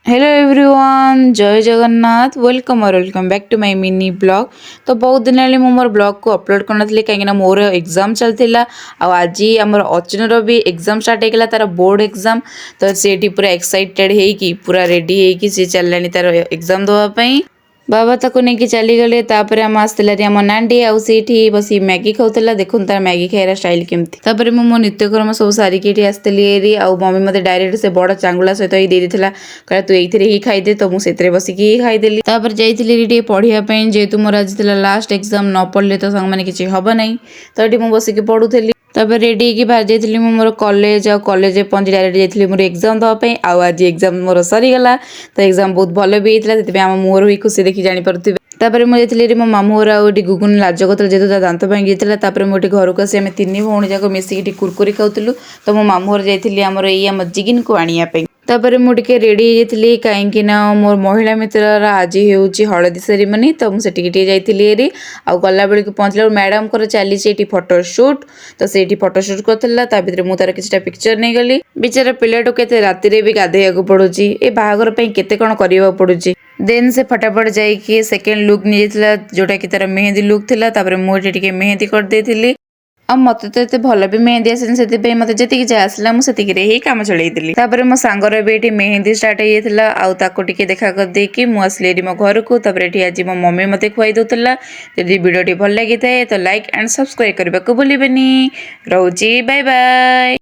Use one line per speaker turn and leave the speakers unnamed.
Hello everyone, Jai Jagannath. Welcome और welcome back to my mini blog. तो बहुत दिन हेल्ले मोर ब्लॉग को अपलोड करनी कहीं मोर एग्जाम चलता आज आमर अर्चुनर भी एग्जाम स्टार्ट होगा तार बोर्ड एग्जाम। तो सी पूरा एक्साइटेड होगी पूरा रेडी होगी सी चलला तार एग्जाम देवाई। बाबा ताको नहीं चलीगले आम आसला आम नांडी आठी बस मैगी खाऊला देखुन तार मैगी खाइर स्टाइल केमती। मो नित्यक्रम सब सारिकी आसती मम्मी मत डायरेक्ट से बड़ चांगुला सहित ही देदेला कह तू ये खाईदे तो मुझे बसिक खाईदेली। जाइए पढ़ाई जेहेतु मोर आज लास्ट एग्जाम न पढ़ले तो सांग मैंने किसी हम ना तो ये मुझे बसिक पढ़ुली। रेडी होगी बाहर जाइए मोर कॉलेज कॉलेज पहुंची डायरेक्ट जाइए मोर एग्जाम देवाई आज एग्जाम मोर सरीगला। तो एग्जाम बहुत भल भी होता है आम मुहर भी खुशी देखी जापर मुझे मो मामू घर आगे गुगुन लाज कतल जेहतु दांत भांगी जाता मुझे घर को आसी आम तीन भौणी जाक मिसिकी कुरकुरी खाऊलु। तो मो मामू घर जाइए आमर ये जिगिन को आने मुझे रेडी होती कहीं मोर महिला मित्र आज हूँ हलदी सेरिमनी। तो मुझे जाइए आउ गला बेल पहुँचला मैडम को चली फोटोशूट। तो से फोटोशूट करता मुझे किसी पिक्चर नहीं गली बेचारा पिलाटू के राति भी गाधेया पड़ू ए बाहागर केते कौन करने पड़ू। देन से फटाफट जाइए सेकेंड लुक नहीं जोटा कि तार मेहंदी लुक था मुझे मेहंदी करदे आ मत तो ये भल भी मेहंदी आसेन से मत जी जहाँ आसला मुझे ही कम चलती। मो सांगर भी ये मेहंदी स्टार्ट होता आउे देखा करदेकी मुझे मो घर को आज मो मम्मी मत खुआई दूला। यदि वीडियो भल लगी था तो लाइक एंड सब्सक्राइब करने को भूलें। रोची बाय बाय।